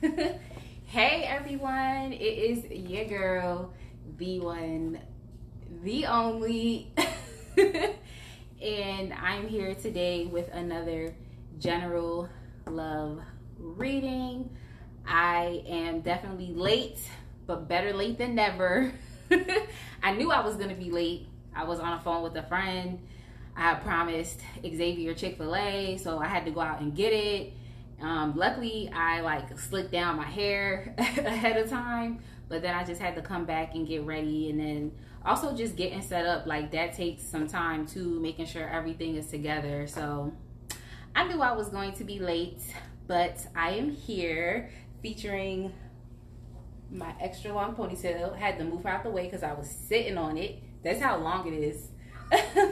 Hey everyone, it is your girl, the one, the only, and I'm here today with another general love reading. I am definitely late, but better late than never. I knew I was going to be late. I was on a phone with a friend. I had promised Xavier Chick-fil-A, so I had to go out and get it. Luckily, I slicked down my hair ahead of time, but then I just had to come back and get ready, and then also just getting set up. Like, that takes some time too, making sure everything is together. So I knew I was going to be late, but I am here featuring my extra long ponytail. I had to move out the way because I was sitting on it. That's how long it is.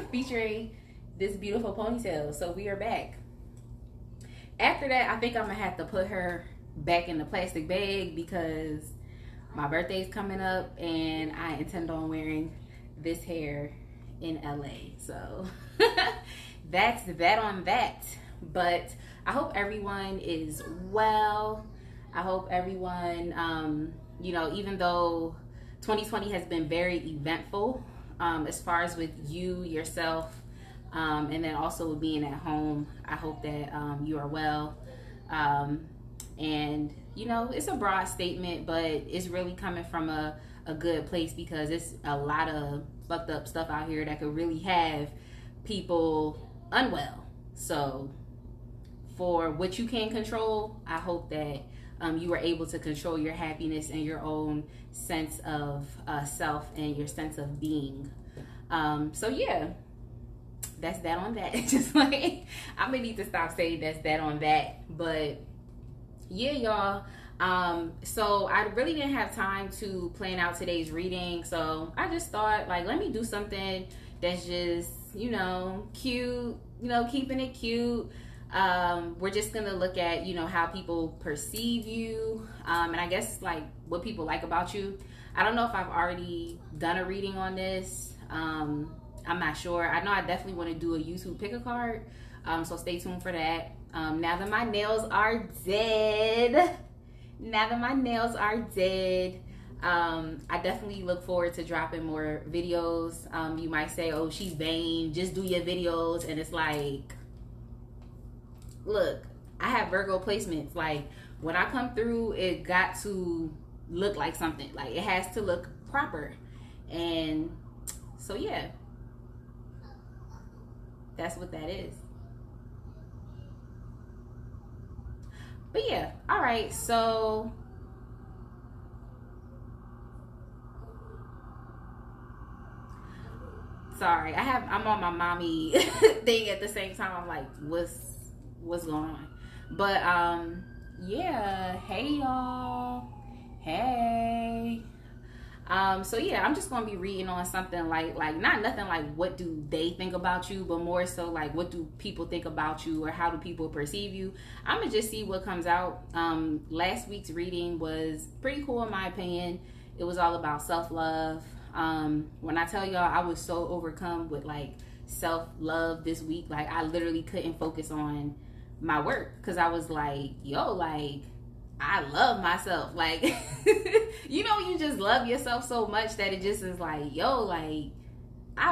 Featuring this beautiful ponytail. So we are back. After that, I think I'm gonna have to put her back in the plastic bag because my birthday's coming up and I intend on wearing this hair in LA. So that's that on that. But I hope everyone is well. I hope everyone, even though 2020 has been very eventful, as far as with you, yourself, and then also being at home, I hope that you are well. And, it's a broad statement, but it's really coming from a good place because it's a lot of fucked up stuff out here that could really have people unwell. So for what you can control, I hope that you are able to control your happiness and your own sense of self and your sense of being. So yeah, that's that on that. Just like, I'm gonna need to stop saying that's that on that. But yeah, y'all. So I really didn't have time to plan out today's reading. So I just thought, let me do something that's just, cute, keeping it cute. We're just gonna look at how people perceive you, and I guess what people like about you. I don't know if I've already done a reading on this. I'm not sure. I know I definitely want to do a YouTube pick-a-card, so stay tuned for that. Now that my nails are dead, I definitely look forward to dropping more videos. You might say, oh, she's vain, just do your videos, and it's like, look, I have Virgo placements. When I come through, it got to look like something. It has to look proper. And so yeah, that's what that is. But yeah, all right, so sorry, I'm on my mommy thing at the same time. I'm like, what's going on? But yeah, hey y'all, hey. So yeah, I'm just gonna be reading on something like not nothing like what do they think about you, but more so what do people think about you, or how do people perceive you. I'm gonna just see what comes out. Last week's reading was pretty cool in my opinion. It was all about self-love. When I tell y'all I was so overcome with self-love this week, I literally couldn't focus on my work because I was like, yo, I love myself. You just love yourself so much that it just is yo, I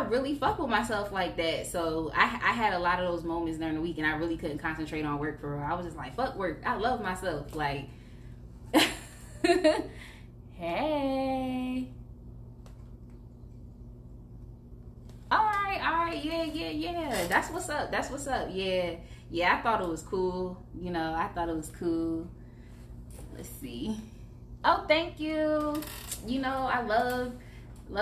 really fuck with myself like that. So I had a lot of those moments during the week and I really couldn't concentrate on work for real. I was just like, fuck work. I love myself. Hey. All right. Yeah. That's what's up. Yeah. I thought it was cool. I thought it was cool. Let's see. Oh, thank you. I love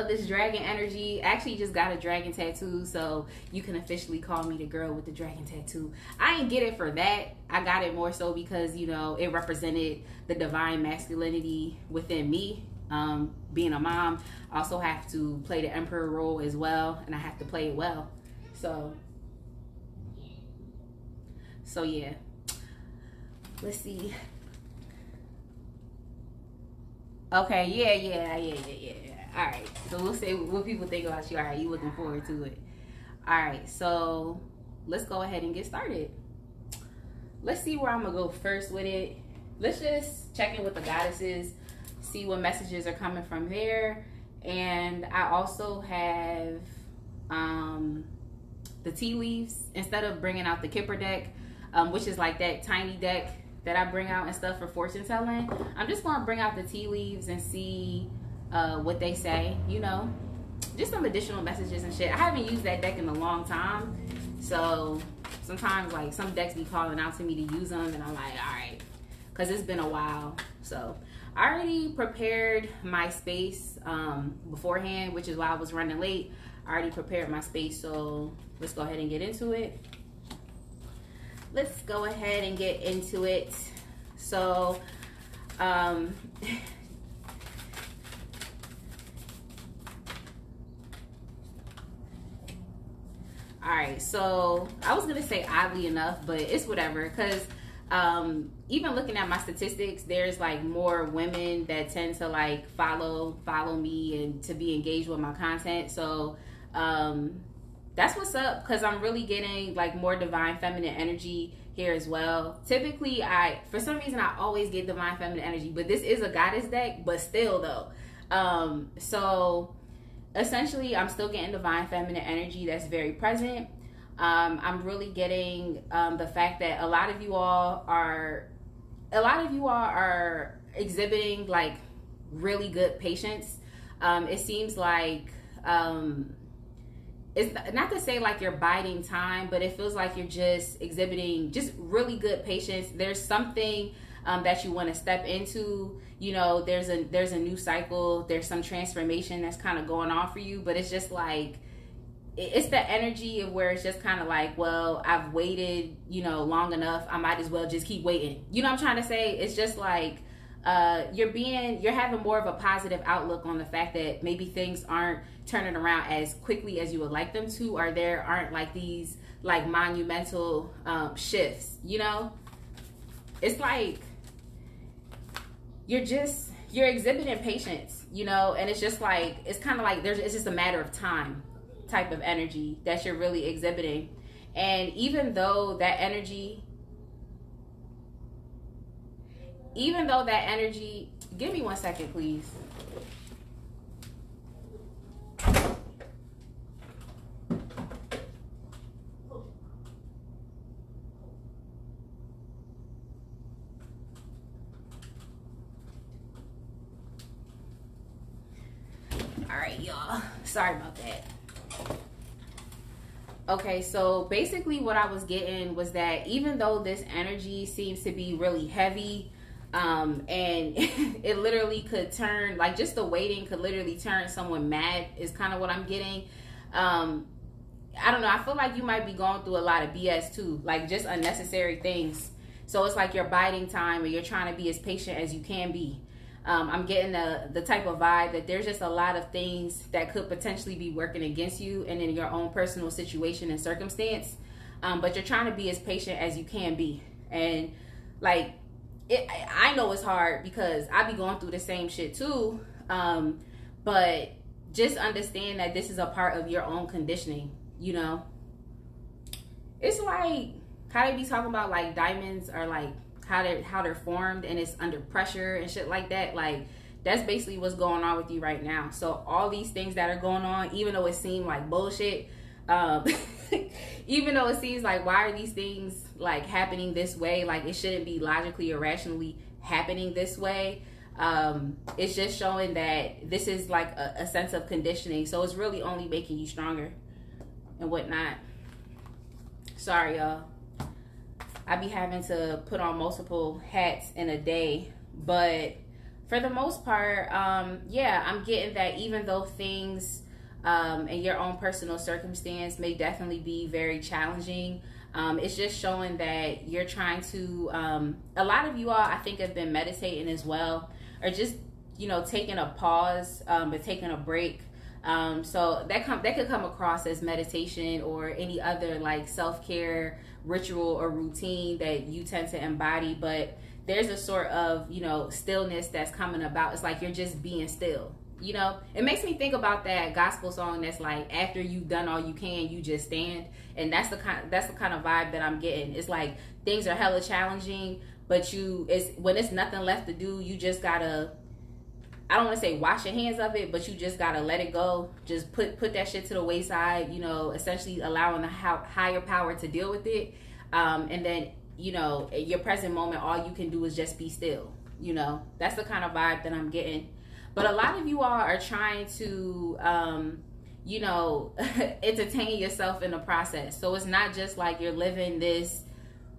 this dragon energy. I actually just got a dragon tattoo, so you can officially call me the girl with the dragon tattoo. I didn't get it for that. I got it more so because, it represented the divine masculinity within me. Being a mom, I also have to play the emperor role as well, and I have to play it well. So yeah. Let's see. Okay, yeah. All right, so we'll say what people think about you. All right, you looking forward to it. All right, so let's go ahead and get started. Let's see where I'm gonna go first with it. let's just check in with the goddesses, see what messages are coming from there. And I also have the tea leaves instead of bringing out the Kipper deck, which is like that tiny deck that I bring out and stuff for fortune telling. I'm just going to bring out the tea leaves and see what they say, you know, just some additional messages and shit. I haven't used that deck in a long time, so sometimes like some decks be calling out to me to use them, and I'm like, all right, because it's been a while. So I already prepared my space beforehand, which is why I was running late. I already prepared my space, so let's go ahead and get into it. Let's go ahead and get into it. So all right, so I was gonna say oddly enough, but it's whatever, because even looking at my statistics, there's like more women that tend to like follow me and to be engaged with my content. So that's what's up, because I'm really getting like more divine feminine energy here as well. Typically, for some reason I always get divine feminine energy, but this is a goddess deck, but still though. So essentially I'm still getting divine feminine energy that's very present. I'm really getting the fact that a lot of you all are exhibiting like really good patience. It seems like it's not to say like you're biding time, but it feels like you're just exhibiting just really good patience. There's something that you want to step into. You know, there's a new cycle, there's some transformation that's kind of going on for you, but it's just like, it's the energy of where it's just kind of like, well, I've waited, you know, long enough, I might as well just keep waiting. You know what I'm trying to say? It's just like you're having more of a positive outlook on the fact that maybe things aren't turning around as quickly as you would like them to, or there aren't like these like monumental shifts, you know? It's like you're exhibiting patience, you know, and it's just like, it's kind of like it's just a matter of time type of energy that you're really exhibiting. And even though that energy, give me 1 second, please. All right, y'all, sorry about that. Okay, so basically what I was getting was that even though this energy seems to be really heavy, and it literally could turn, like just the waiting could literally turn someone mad is kind of what I'm getting. I don't know, I feel like you might be going through a lot of BS too, like just unnecessary things. So it's like you're biding time and you're trying to be as patient as you can be. I'm getting the type of vibe that there's just a lot of things that could potentially be working against you and in your own personal situation and circumstance. But you're trying to be as patient as you can be. And like, I know it's hard because I be going through the same shit too. But just understand that this is a part of your own conditioning, you know? It's like how they be talking about like diamonds are like, how they're formed and it's under pressure and shit like that. Like that's basically what's going on with you right now. So all these things that are going on, even though it seemed like bullshit, even though it seems like, why are these things like happening this way? Like it shouldn't be logically or rationally happening this way. It's just showing that this is like a sense of conditioning. So it's really only making you stronger and whatnot. Sorry, y'all. I be having to put on multiple hats in a day, but for the most part, yeah, I'm getting that even though things in your own personal circumstance may definitely be very challenging, it's just showing that you're trying to, a lot of you all I think have been meditating as well, or just, you know, taking a pause, but taking a break. So that could come across as meditation or any other like self-care ritual or routine that you tend to embody, but there's a sort of, you know, stillness that's coming about. It's like you're just being still, you know? It makes me think about that gospel song that's like, after you've done all you can, you just stand. And that's the kind of vibe that I'm getting. It's like things are hella challenging, but when it's nothing left to do, you just gotta, I don't want to say wash your hands of it, but you just gotta let it go. Just put that shit to the wayside, you know, essentially allowing the higher power to deal with it. And then, you know, your present moment, all you can do is just be still. You know, that's the kind of vibe that I'm getting. But a lot of you all are trying to, you know, entertain yourself in the process. So it's not just like you're living this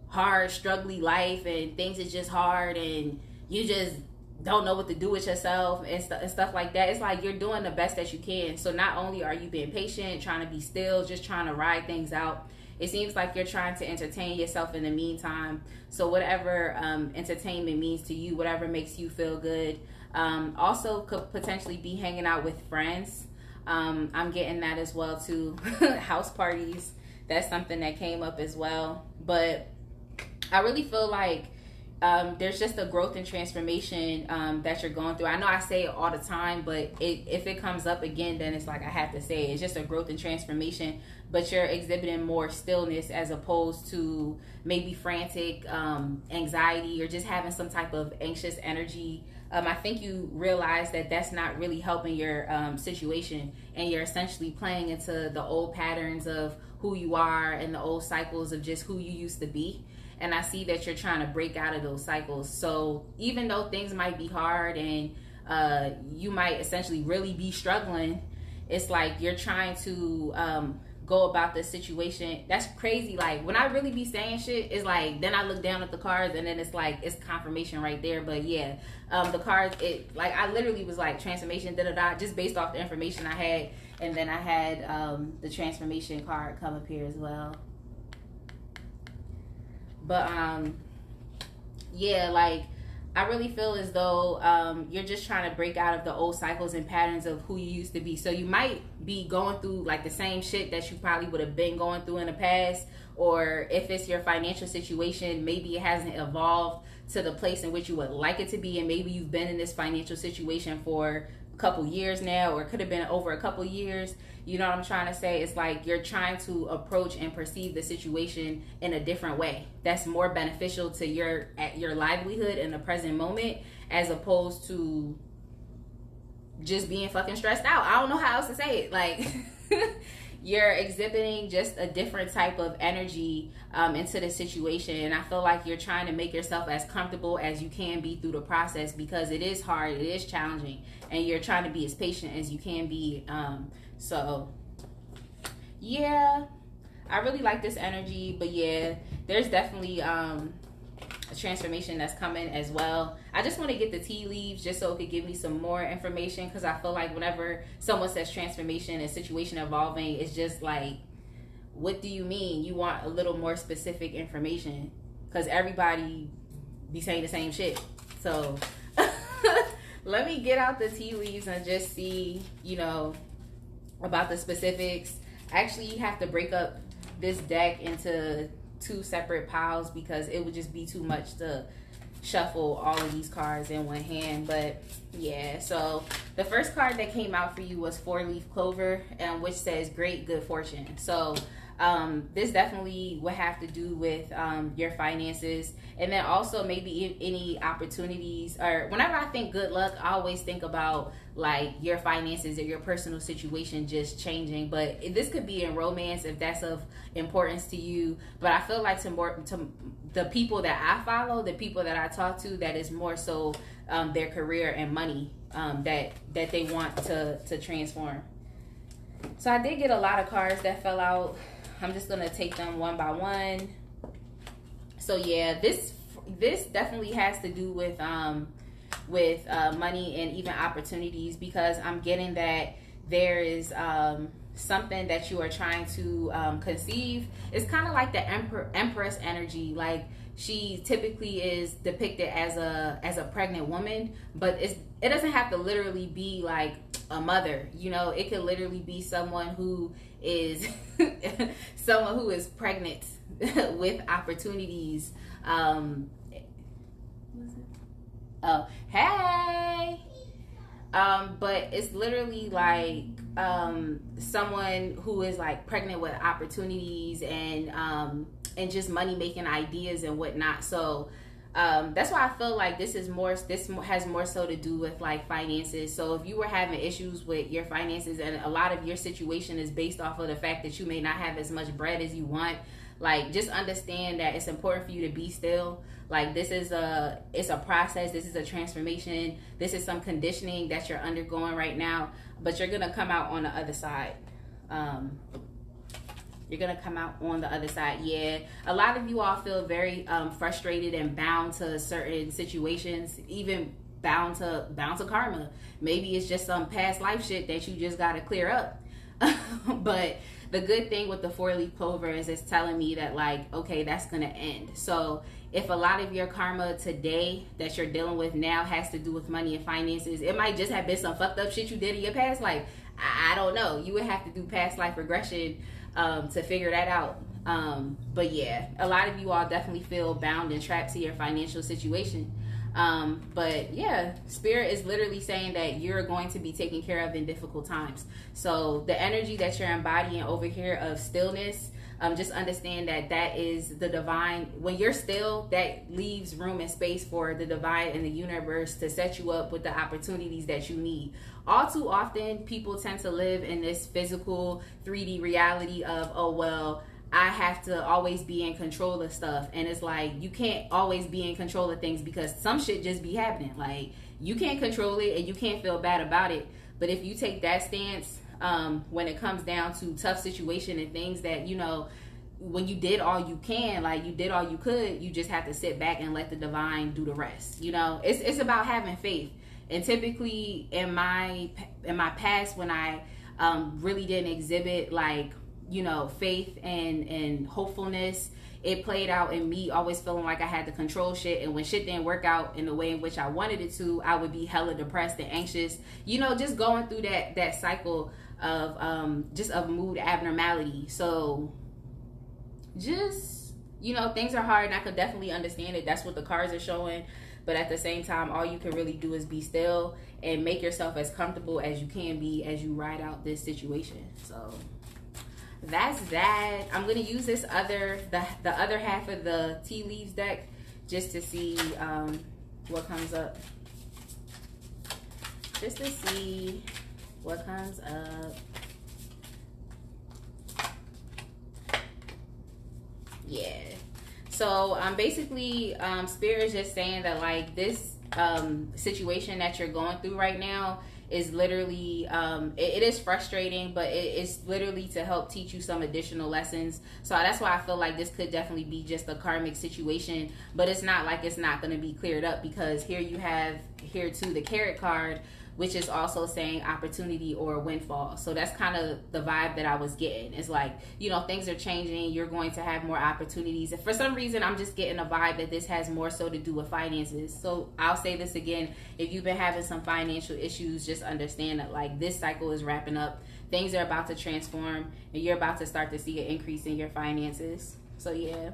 hard, struggly life and things is just hard and you just don't know what to do with yourself and stuff like that. It's like you're doing the best that you can. So not only are you being patient, trying to be still, just trying to ride things out, it seems like you're trying to entertain yourself in the meantime. So whatever entertainment means to you, whatever makes you feel good. Also could potentially be hanging out with friends. I'm getting that as well too. House parties, that's something that came up as well. But I really feel like there's just a growth and transformation that you're going through. I know I say it all the time, but if it comes up again, then it's like I have to say it. It's just a growth and transformation, but you're exhibiting more stillness as opposed to maybe frantic anxiety or just having some type of anxious energy. I think you realize that that's not really helping your situation, and you're essentially playing into the old patterns of who you are and the old cycles of just who you used to be. And I see that you're trying to break out of those cycles. So even though things might be hard and you might essentially really be struggling, it's like you're trying to go about the situation. That's crazy. Like when I really be saying shit, it's like then I look down at the cards and then it's like it's confirmation right there. But yeah, the cards, it like I literally was like transformation just based off the information I had. And then I had the transformation card come up here as well. But yeah, like I really feel as though you're just trying to break out of the old cycles and patterns of who you used to be. So you might be going through like the same shit that you probably would have been going through in the past, or if it's your financial situation, maybe it hasn't evolved to the place in which you would like it to be, and maybe you've been in this financial situation for a couple years now, or it could have been over a couple years. You know what I'm trying to say? It's like you're trying to approach and perceive the situation in a different way that's more beneficial to your livelihood in the present moment, as opposed to just being fucking stressed out. I don't know how else to say it. Like you're exhibiting just a different type of energy into the situation, and I feel like you're trying to make yourself as comfortable as you can be through the process, because it is hard, it is challenging, and you're trying to be as patient as you can be. So yeah, I really like this energy. But yeah, there's definitely a transformation that's coming as well. I just want to get the tea leaves just so it could give me some more information, because I feel like whenever someone says transformation and situation evolving, it's just like, what do you mean? You want a little more specific information, because everybody be saying the same shit. So let me get out the tea leaves and just see, you know, about the specifics. Actually, you have to break up this deck into 2 separate piles, because it would just be too much to shuffle all of these cards in one hand. But yeah, so the first card that came out for you was 4-leaf clover, which says great good fortune. So this definitely would have to do with your finances, and then also maybe any opportunities. Or whenever I think good luck, I always think about like your finances or your personal situation just changing. But this could be in romance if that's of importance to you. But I feel like to the people that I follow, the people that I talk to, that is more so their career and money that they want to transform. So I did get a lot of cards that fell out. I'm just gonna take them one by one. So yeah, this definitely has to do with money and even opportunities, because I'm getting that there is something that you are trying to conceive. It's kind of like the empress energy. Like she typically is depicted as a pregnant woman, but it doesn't have to literally be like a mother. You know, it could literally be someone who is someone who is pregnant with opportunities. Oh, hey. But it's literally like someone who is like pregnant with opportunities and just money making ideas and whatnot. So That's why I feel like this has more so to do with like finances. So if you were having issues with your finances, and a lot of your situation is based off of the fact that you may not have as much bread as you want, like, just understand that it's important for you to be still. Like, it's a process. This is a transformation. This is some conditioning that you're undergoing right now, but you're gonna come out on the other side. You're gonna come out on the other side. Yeah, a lot of you all feel very frustrated and bound to certain situations, even bound to karma. Maybe it's just some past life shit that you just gotta clear up. But the good thing with the 4-leaf clover is it's telling me that, like, okay, that's gonna end. So if a lot of your karma today that you're dealing with now has to do with money and finances, it might just have been some fucked up shit you did in your past life. I don't know. You would have to do past life regression to figure that out. But yeah, a lot of you all definitely feel bound and trapped to your financial situation. But yeah, Spirit is literally saying that you're going to be taken care of in difficult times. So the energy that you're embodying over here of stillness, just understand that that is the divine. When you're still, that leaves room and space for the divine and the universe to set you up with the opportunities that you need. All too often, people tend to live in this physical 3D reality of, oh, well, I have to always be in control of stuff. And it's like, you can't always be in control of things because some shit just be happening. Like, you can't control it and you can't feel bad about it. But if you take that stance, when it comes down to tough situation and things that, you know, when you did all you can, like, you did all you could, you just have to sit back and let the divine do the rest. You know, it's about having faith. And typically in my past, when I really didn't exhibit, like, you know, faith and hopefulness, it played out in me always feeling like I had to control shit. And when shit didn't work out in the way in which I wanted it to, I would be hella depressed and anxious, you know, just going through that cycle of mood abnormality. So just, you know, things are hard, and I could definitely understand it. That's what the cards are showing. But at the same time, all you can really do is be still and make yourself as comfortable as you can be as you ride out this situation. So that's that. I'm gonna use this the other half of the tea leaves deck just to see what comes up. Just to see what comes up. Yeah. So basically, Spirit is just saying that, like, this situation that you're going through right now is literally it is frustrating, but it's literally to help teach you some additional lessons. So that's why I feel like this could definitely be just a karmic situation, but it's not like it's not going to be cleared up, because here you have too the Carrot card, which is also saying opportunity or windfall. So that's kind of the vibe that I was getting. It's like, you know, things are changing. You're going to have more opportunities. And for some reason, I'm just getting a vibe that this has more so to do with finances. So I'll say this again. If you've been having some financial issues, just understand that, like, this cycle is wrapping up. Things are about to transform, and you're about to start to see an increase in your finances. So yeah.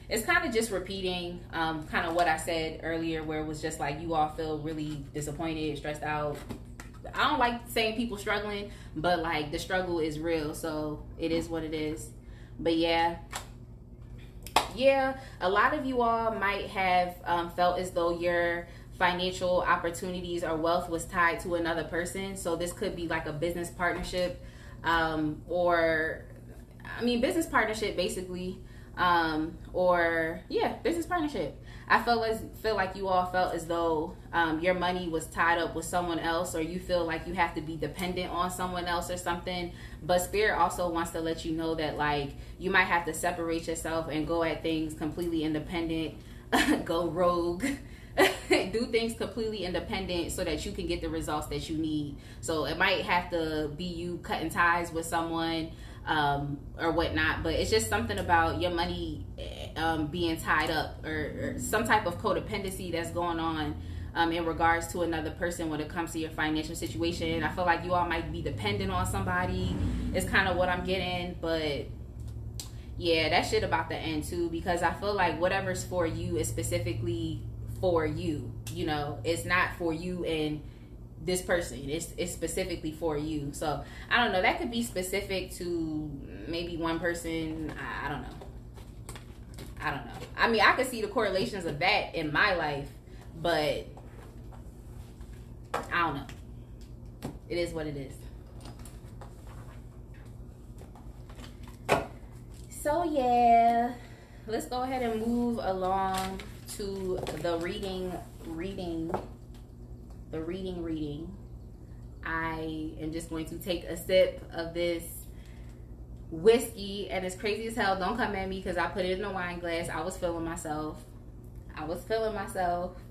It's kind of just repeating kind of what I said earlier, where it was just like, you all feel really disappointed, stressed out. I don't like saying people struggling, but, like, the struggle is real, so it is what it is. But yeah, a lot of you all might have felt as though your financial opportunities or wealth was tied to another person. So this could be like a business partnership, business partnership basically. Business partnership. I feel like you all felt as though your money was tied up with someone else, or you feel like you have to be dependent on someone else or something. But Spirit also wants to let you know that, like, you might have to separate yourself and go at things completely independent, go rogue, do things completely independent so that you can get the results that you need. So it might have to be you cutting ties with someone or whatnot, but it's just something about your money being tied up, or some type of codependency that's going on in regards to another person when it comes to your financial situation. I feel like you all might be dependent on somebody, is kind of what I'm getting. But yeah, that shit about to end too, because I feel like whatever's for you is specifically for you. You know, it's not for you and this person. It's specifically for you. So I don't know, that could be specific to maybe one person. I don't know. I don't know. I mean, I could see the correlations of that in my life, but I don't know. It is what it is. So yeah, let's go ahead and move along to the reading. I am just going to take a sip of this whiskey, and it's crazy as hell. Don't come at me because I put it in a wine glass. I was feeling myself.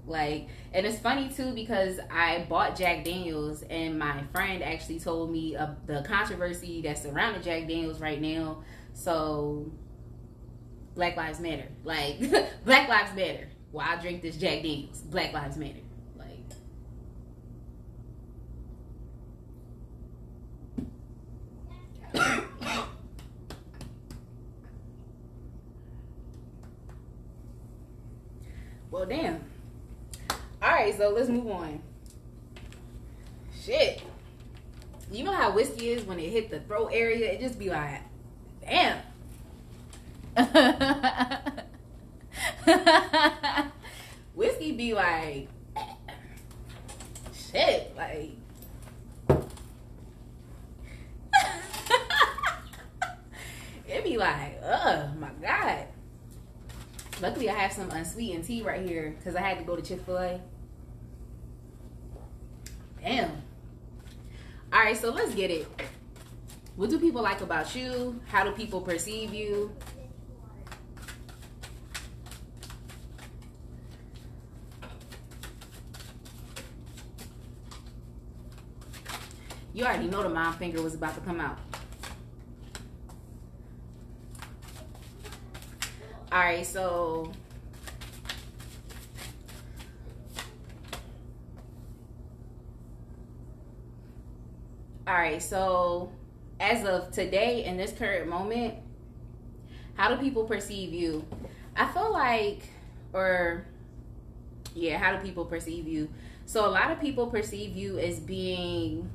Like, and it's funny too because I bought Jack Daniels, and my friend actually told me of the controversy that's surrounding Jack Daniels right now. So Black Lives Matter. Like, Black Lives Matter. While I drink this Jack Daniels, Black Lives Matter. Like, well, damn. All right, so let's move on. Shit. You know how whiskey is when it hit the throat area? It just be like, damn. Whiskey be like, shit, like. It be like, oh my God. Luckily, I have some unsweetened tea right here because I had to go to Chick-fil-A. Damn. All right, so let's get it. What do people like about you? How do people perceive you? You already know the mom finger was about to come out. All right, so as of today, in this current moment, how do people perceive you? I feel like, how do people perceive you? So a lot of people perceive you as being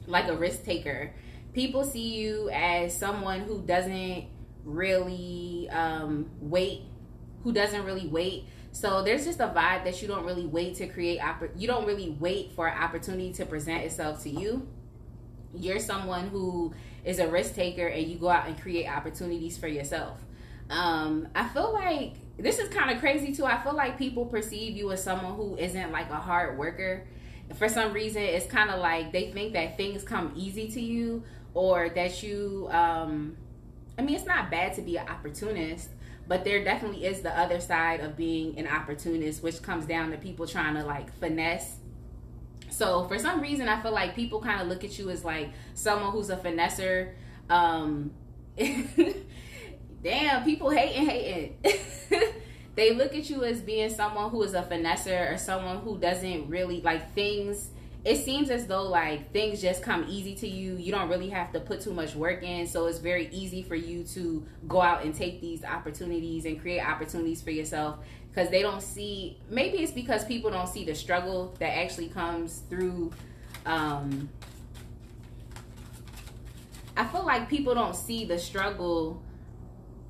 like a risk taker. People see you as someone who doesn't really wait. So there's just a vibe that you don't really wait to create. You don't really wait for an opportunity to present itself to you. You're someone who is a risk taker, and you go out and create opportunities for yourself. I feel like this is kind of crazy too. I feel like people perceive you as someone who isn't like a hard worker. For some reason, it's kind of like they think that things come easy to you, or that you I mean, it's not bad to be an opportunist, but there definitely is the other side of being an opportunist, which comes down to people trying to like finesse. So for some reason, I feel like people kind of look at you as like someone who's a finesser. Damn, people hating. They look at you as being someone who is a finesser, or someone who doesn't really like things. It seems as though like things just come easy to you. You don't really have to put too much work in. So it's very easy for you to go out and take these opportunities and create opportunities for yourself, because they don't see, maybe it's because people don't see the struggle that actually comes through. I feel like people don't see the struggle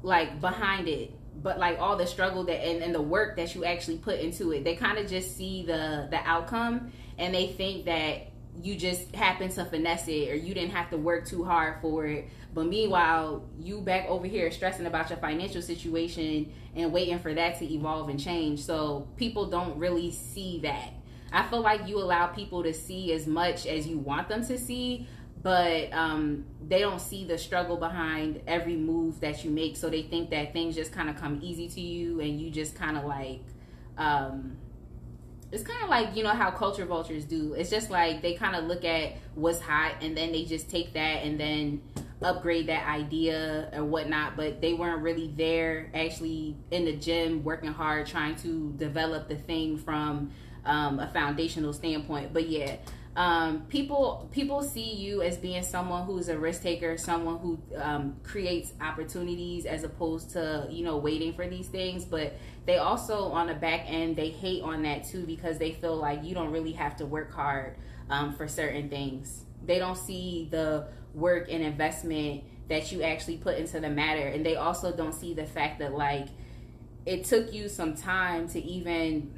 like behind it, but like all the struggle that and the work that you actually put into it. They kind of just see the outcome, and they think that you just happen to finesse it, or you didn't have to work too hard for it. But meanwhile, you back over here stressing about your financial situation and waiting for that to evolve and change. So people don't really see that. I feel like you allow people to see as much as you want them to see, but they don't see the struggle behind every move that you make. So they think that things just kind of come easy to you, and you just kind of like, it's kind of like, you know how culture vultures do. It's just like they kind of look at what's hot, and then they just take that and then upgrade that idea or whatnot. But they weren't really there actually in the gym working hard trying to develop the thing from a foundational standpoint. But yeah, people see you as being someone who's a risk taker, someone who creates opportunities as opposed to, you know, waiting for these things. But they also, on the back end, they hate on that too, because they feel like you don't really have to work hard for certain things. They don't see the work and investment that you actually put into the matter. And they also don't see the fact that, like, it took you some time to even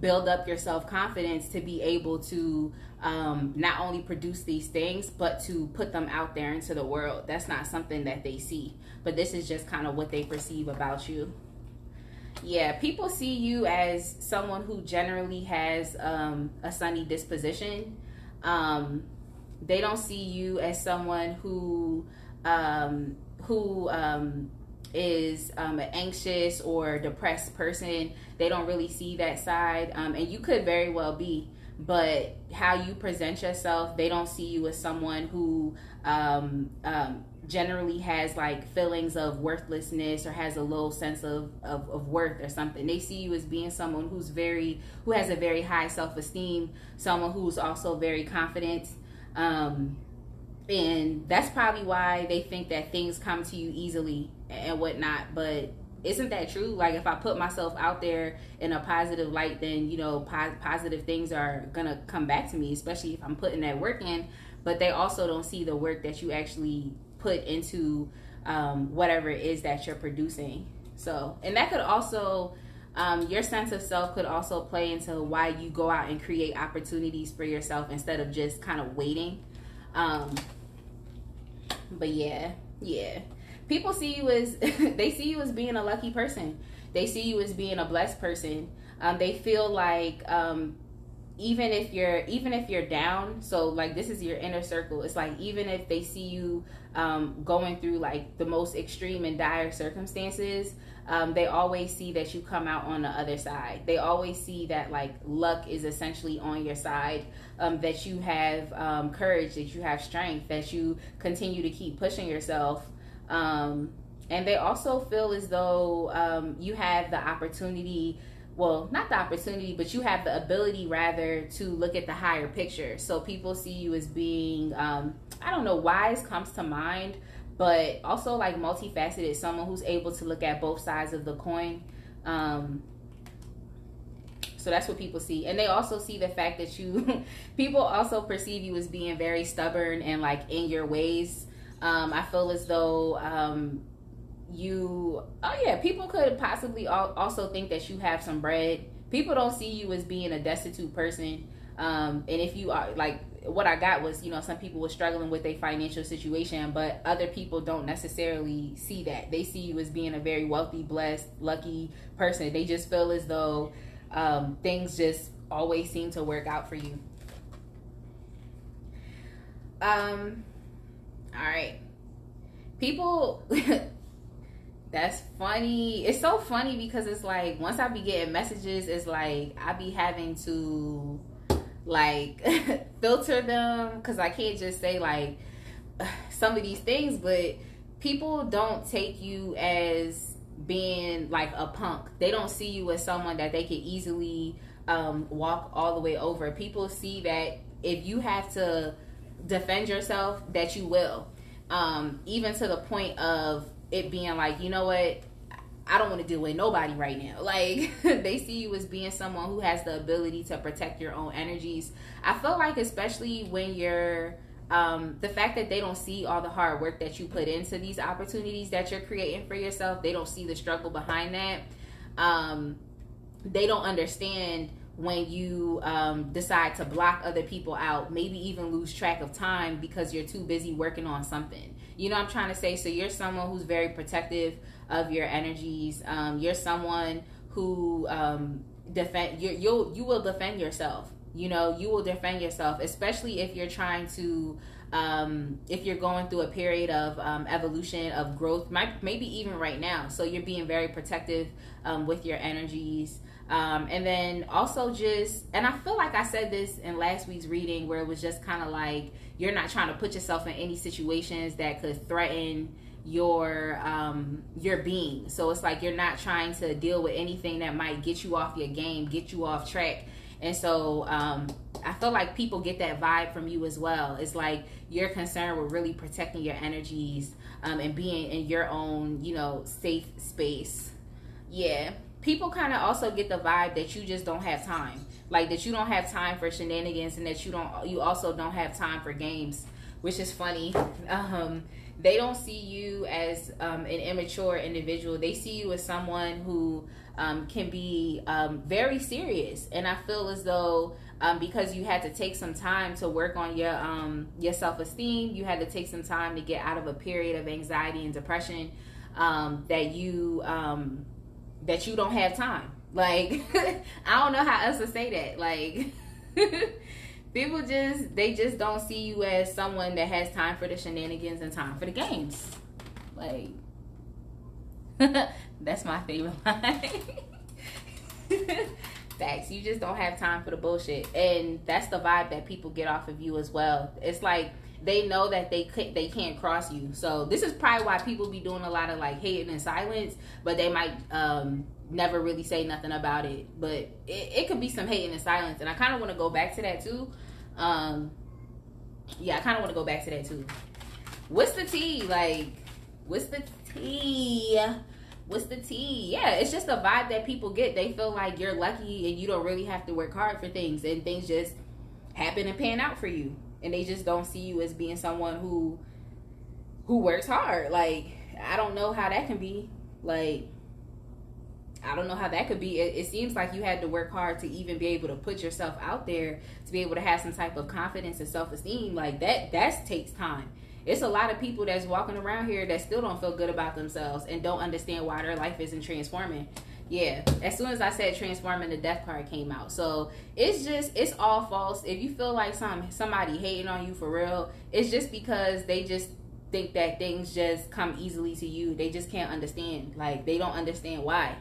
build up your self-confidence to be able to not only produce these things, but to put them out there into the world. That's not something that they see, but this is just kind of what they perceive about you. Yeah, people see you as someone who generally has a sunny disposition. They don't see you as someone who is an anxious or depressed person. They don't really see that side, and you could very well be, but how you present yourself, they don't see you as someone who generally has like feelings of worthlessness or has a low sense of worth or something. They see you as being someone who has a very high self-esteem, someone who's also very confident, and that's probably why they think that things come to you easily and whatnot. But isn't that true? Like, if I put myself out there in a positive light, then, you know, positive things are gonna come back to me, especially if I'm putting that work in. But they also don't see the work that you actually put into whatever it is that you're producing. So, and that could also, your sense of self could also play into why you go out and create opportunities for yourself instead of just kind of waiting. But yeah. People see you as, they see you as being a lucky person. They see you as being a blessed person. They feel like, even if you're down, so like this is your inner circle. It's like, even if they see you going through like the most extreme and dire circumstances, they always see that you come out on the other side. They always see that like luck is essentially on your side, that you have courage, that you have strength, that you continue to keep pushing yourself. And they also feel as though you have the opportunity, well, not the opportunity, but you have the ability rather to look at the higher picture. So people see you as being, I don't know, wise comes to mind, but also like multifaceted, someone who's able to look at both sides of the coin. So that's what people see. And they also see the fact that people also perceive you as being very stubborn and like in your ways. I feel as though people could possibly also think that you have some bread. People don't see you as being a destitute person. And if you are, like, what I got was, you know, some people were struggling with their financial situation, but other people don't necessarily see that. They see you as being a very wealthy, blessed, lucky person. They just feel as though things just always seem to work out for you. All right. People, that's funny. It's so funny because it's like, once I be getting messages, it's like I be having to like filter them, because I can't just say like some of these things, but people don't take you as being like a punk. They don't see you as someone that they could easily walk all the way over. People see that if you have to defend yourself, that you will, even to the point of it being like, you know what, I don't want to deal with nobody right now. Like, they see you as being someone who has the ability to protect your own energies. I feel like, especially when you're the fact that they don't see all the hard work that you put into these opportunities that you're creating for yourself, they don't see the struggle behind that. They don't understand when you decide to block other people out, maybe even lose track of time because you're too busy working on something. You know what I'm trying to say? So you're someone who's very protective of your energies. You're someone who you will defend yourself. You know, you will defend yourself, especially if you're trying to, if you're going through a period of evolution, of growth, maybe even right now. So you're being very protective with your energies. And then also and I feel like I said this in last week's reading, where it was just kind of like, you're not trying to put yourself in any situations that could threaten your being. So it's like, you're not trying to deal with anything that might get you off your game, get you off track. And so I feel like people get that vibe from you as well. It's like you're concerned with really protecting your energies and being in your own, you know, safe space. Yeah. People kind of also get the vibe that you just don't have time. Like, that you don't have time for shenanigans, and that you also don't have time for games. which is funny. They don't see you as an immature individual. They see you as someone who can be very serious. And I feel as though because you had to take some time to work on your self-esteem, you had to take some time to get out of a period of anxiety and depression, that you don't have time. Like, I don't know how else to say that. Like, people just don't see you as someone that has time for the shenanigans and time for the games. Like, that's my favorite line. Facts. You just don't have time for the bullshit. And that's the vibe that people get off of you as well. It's like they know that they can't cross you. So this is probably why people be doing a lot of like hating in silence, but they might never really say nothing about it. But it could be some hating in silence, and I kind of want to go back to that too. Yeah, I kind of want to go back to that too. What's the tea? Like, what's the tea? What's the tea? Yeah, it's just a vibe that people get. They feel like you're lucky and you don't really have to work hard for things, and things just happen and pan out for you. And they just don't see you as being someone who works hard. Like, I don't know how that can be. Like, I don't know how that could be. It seems like you had to work hard to even be able to put yourself out there, to be able to have some type of confidence and self-esteem. Like, that takes time. It's a lot of people that's walking around here that still don't feel good about themselves and don't understand why their life isn't transforming. Yeah, as soon as I said transforming, the death card came out. So it's all false. If you feel like somebody hating on you for real, it's just because they just think that things just come easily to you. They just can't understand. Like, they don't understand why.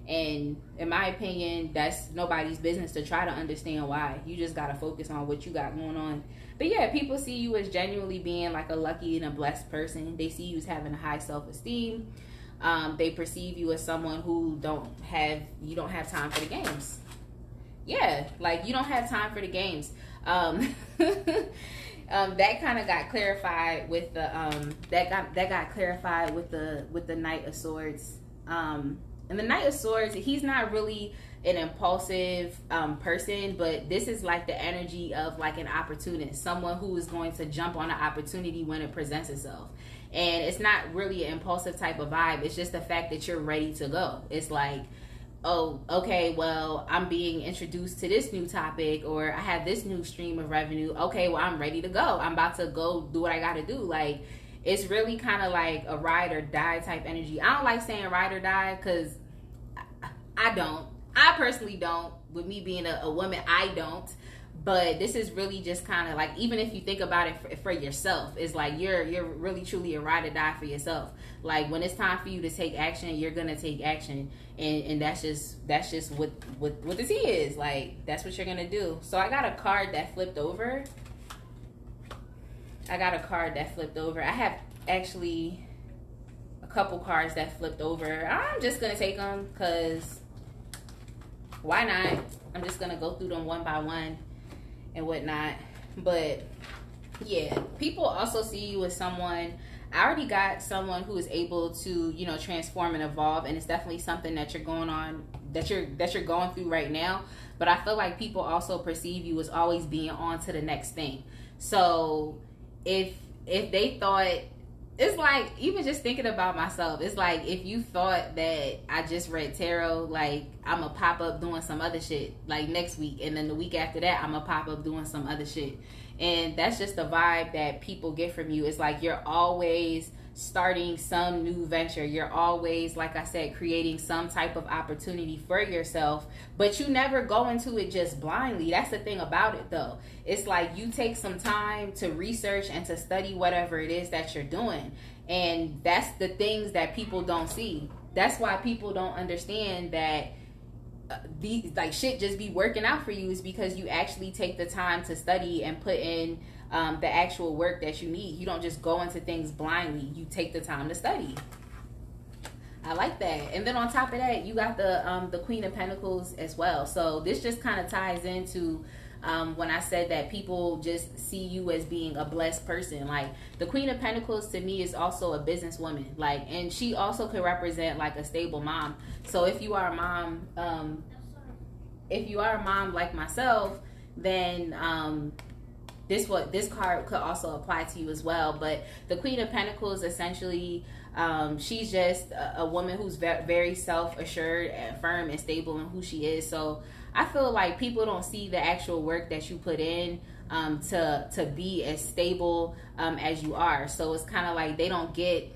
And in my opinion, that's nobody's business to try to understand why. You just got to focus on what you got going on. But yeah, people see you as genuinely being like a lucky and a blessed person. They see you as having a high self-esteem. They perceive you as someone who you don't have time for the games. Yeah, like, you don't have time for the games. That kind of got clarified with the that got clarified with the Knight of Swords. And the Knight of Swords, he's not really an impulsive person, but this is like the energy of like an opportunist, someone who is going to jump on an opportunity when it presents itself. And it's not really an impulsive type of vibe. It's just the fact that you're ready to go. It's like, oh, okay, well, I'm being introduced to this new topic, or I have this new stream of revenue. Okay, well, I'm ready to go. I'm about to go do what I got to do. Like, it's really kind of like a ride or die type energy. I don't like saying ride or die because I don't. I personally don't. With me being a woman, I don't. But this is really just kind of like, even if you think about it for yourself, it's like you're really truly a ride or die for yourself. Like, when it's time for you to take action, you're gonna take action, and that's just what this is. Like, that's what you're gonna do. So I got a card that flipped over. I have actually a couple cards that flipped over. I'm just gonna take them because why not? I'm just gonna go through them one by one and whatnot. But yeah, people also see you as someone. I already got someone who is able to, you know, transform and evolve, and it's definitely something that you're going through right now. But I feel like people also perceive you as always being on to the next thing. So if they thought, it's like, even just thinking about myself, it's like, if you thought that I just read tarot, like, I'm gonna pop up doing some other shit like next week, and then the week after that I'm gonna pop up doing some other shit. And that's just the vibe that people get from you. It's like you're always starting some new venture. You're always, like I said, creating some type of opportunity for yourself, but you never go into it just blindly. That's the thing about it, though. It's like you take some time to research and to study whatever it is that you're doing. And that's the things that people don't see. That's why people don't understand that like shit just be working out for you, is because you actually take the time to study and put in the actual work that you need. You don't just go into things blindly. You take the time to study. I like that. And then on top of that, you got the Queen of Pentacles as well. So this just kind of ties into when I said that people just see you as being a blessed person. Like, the Queen of Pentacles to me is also a businesswoman. Like, and she also could represent like a stable mom. So if you are a mom, like myself, then this card could also apply to you as well. But the Queen of Pentacles, essentially, she's just a woman who's very self-assured and firm and stable in who she is. So I feel like people don't see the actual work that you put in to be as stable as you are. So it's kind of like they don't get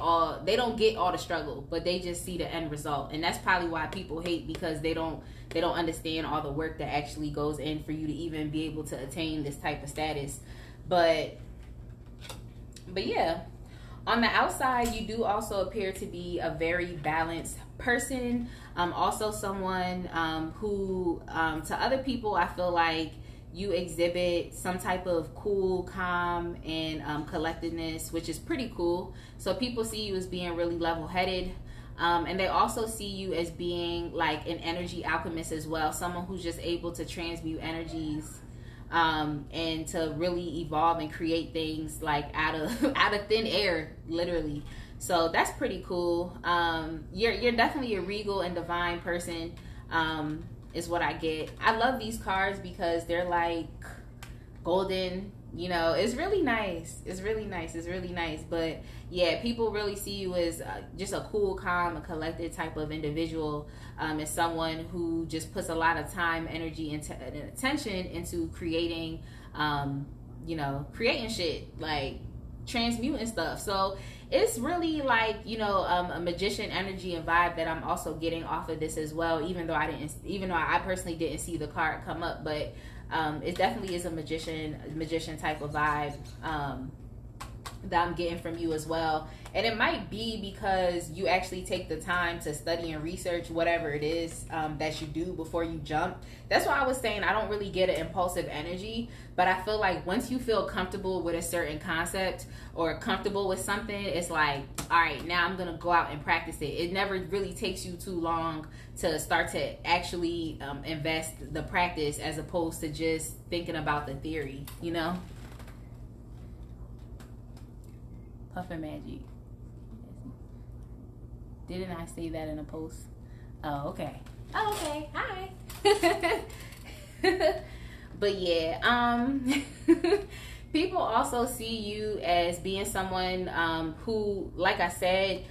all the struggle, but they just see the end result. And that's probably why people hate, because they don't understand all the work that actually goes in for you to even be able to attain this type of status. But yeah, on the outside, you do also appear to be a very balanced person. Also someone who to other people, I feel like you exhibit some type of cool, calm, and collectedness, which is pretty cool. So people see you as being really level-headed. And they also see you as being like an energy alchemist as well. Someone who's just able to transmute energies and to really evolve and create things like out of thin air, literally. So that's pretty cool. You're definitely a regal and divine person, is what I get. I love these cards because they're like golden, you know. It's really nice. It's really nice. But yeah, people really see you as just a cool, calm, and collected type of individual, as someone who just puts a lot of time, energy, and attention into creating, creating shit, like transmuting stuff. So it's really like, a magician energy and vibe that I'm also getting off of this as well, even though I personally didn't see the card come up. But it definitely is a magician type of vibe that I'm getting from you as well. And it might be because you actually take the time to study and research whatever it is that you do before you jump. That's why I was saying I don't really get an impulsive energy, but I feel like once you feel comfortable with a certain concept or comfortable with something, it's like, all right, now I'm gonna go out and practice it. It never really takes you too long to start to actually invest the practice, as opposed to just thinking about the theory, you know? Puffin Magic. Didn't I say that in a post? Oh, okay. Oh, okay. Hi. But yeah, people also see you as being someone who, like I said,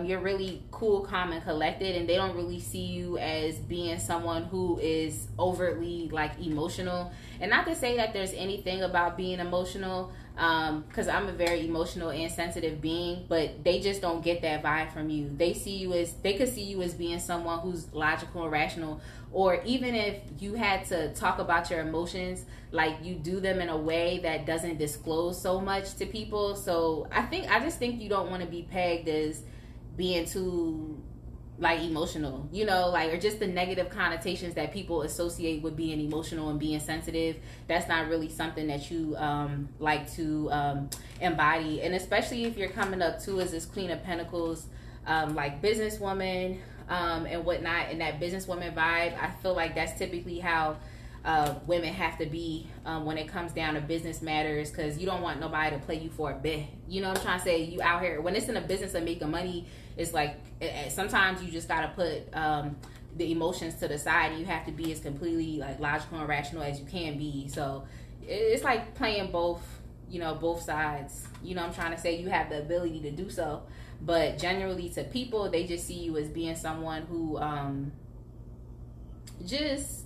you're really cool, calm, and collected, and they don't really see you as being someone who is overtly like emotional. And not to say that there's anything about being emotional, because I'm a very emotional and sensitive being, but they just don't get that vibe from you. They could see you as being someone who's logical and rational, or even if you had to talk about your emotions, like you do them in a way that doesn't disclose so much to people. So I just think you don't want to be pegged as being too like emotional, or just the negative connotations that people associate with being emotional and being sensitive. That's not really something that you like to embody. And especially if you're coming up too as this Queen of Pentacles, like businesswoman and whatnot, and that businesswoman vibe, I feel like that's typically how women have to be when it comes down to business matters, because you don't want nobody to play you for a bit. You know what I'm trying to say? You out here, when it's in a business of making money, it's like sometimes you just gotta put the emotions to the side, and you have to be as completely like logical and rational as you can be. So it's like playing both sides. I'm trying to say, you have the ability to do so, but generally to people, they just see you as being someone who just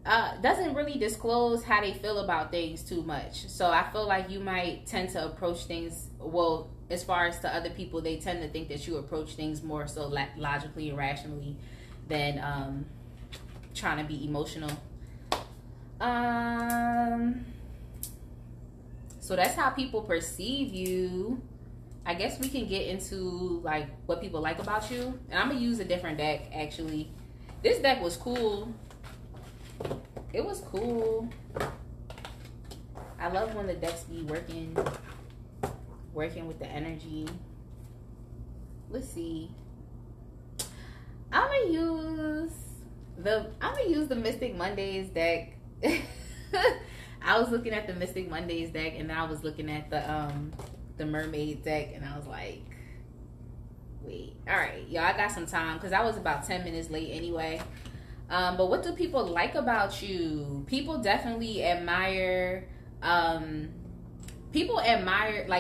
doesn't really disclose how they feel about things too much. So I feel like you might tend to approach things, well, as far as to other people, they tend to think that you approach things more so logically and rationally than trying to be emotional. So that's how people perceive you. I guess we can get into like what people like about you. And I'm gonna use a different deck actually. This deck was cool. It was cool. I love when the decks be working with the energy. Let's see. I'm gonna use the Mystic Mondays deck. I was looking at the Mystic Mondays deck, and then I was looking at the Mermaid deck, and I was like, wait, all right, y'all, I got some time because I was about 10 minutes late anyway. But what do people like about you? People definitely admire, like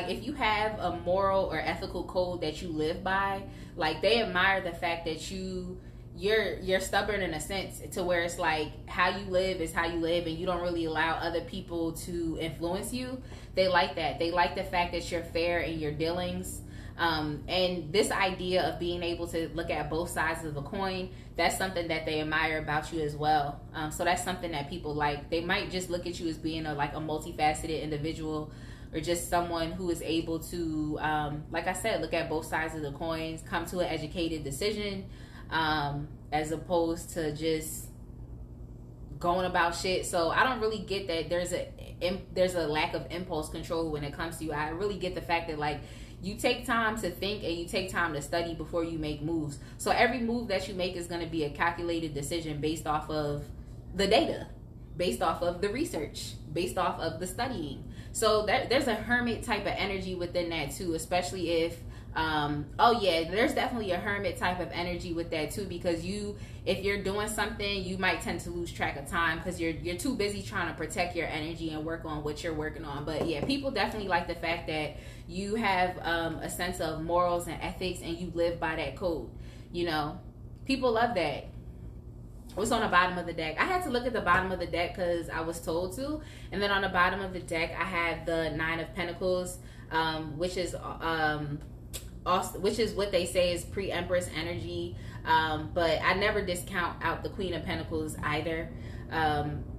if you have a moral or ethical code that you live by, like they admire the fact that you're stubborn in a sense, to where it's like how you live is how you live and you don't really allow other people to influence you. They like that. They like the fact that you're fair in your dealings. And this idea of being able to look at both sides of the coin, that's something that they admire about you as well. So that's something that people like. They might just look at you as being a multifaceted individual, or just someone who is able to, like I said, look at both sides of the coins, come to an educated decision, as opposed to just going about shit. So I don't really get that there's a lack of impulse control when it comes to you. I really get the fact that like you take time to think and you take time to study before you make moves. So every move that you make is going to be a calculated decision based off of the data, based off of the research, based off of the studying. So there's a hermit type of energy within that too, especially if there's definitely a hermit type of energy with that too, because if you're doing something, you might tend to lose track of time because you're too busy trying to protect your energy and work on what you're working on. But yeah, people definitely like the fact that you have a sense of morals and ethics and you live by that code. You know, people love that. What's on the bottom of the deck? I had to look at the bottom of the deck because I was told to. And then on the bottom of the deck, I had the Nine of Pentacles, which is what they say is pre-Empress energy. But I never discount out the Queen of Pentacles either,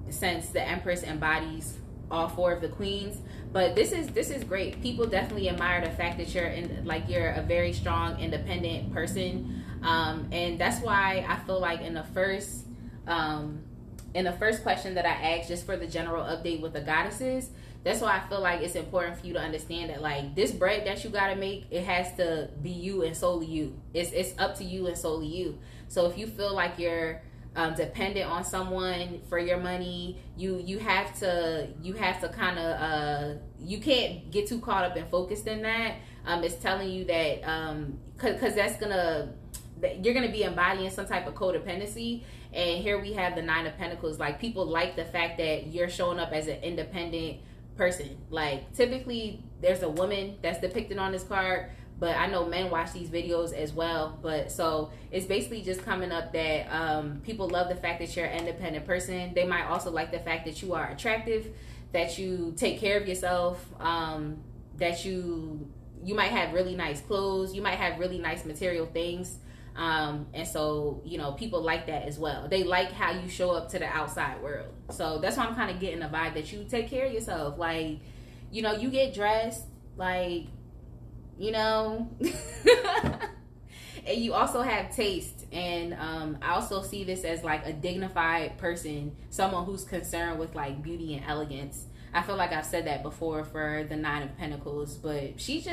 since the Empress embodies all four of the queens. But this is great. People definitely admire the fact that you're a very strong, independent person. And that's why I feel like in the first question that I asked, just for the general update with the goddesses, that's why I feel like it's important for you to understand that like this bread that you gotta make, it has to be you and solely you. It's up to you and solely you. So if you feel like you're dependent on someone for your money, you have to kind of you can't get too caught up and focused in that. It's telling you that because you're gonna be embodying some type of codependency. And here we have the Nine of Pentacles. Like people like the fact that you're showing up as an independent person. Like typically there's a woman that's depicted on this card, but I know men watch these videos as well. But so it's basically just coming up that people love the fact that you're an independent person. They might also like the fact that you are attractive, that you take care of yourself, that you might have really nice clothes, you might have really nice material things. And so, you know, people like that as well. They like how you show up to the outside world. So that's why I'm kind of getting the vibe that you take care of yourself. Like, you know, you get dressed, like, you know, and you also have taste. And I also see this as like a dignified person, someone who's concerned with like beauty and elegance. I feel like I've said that before for the Nine of Pentacles, but she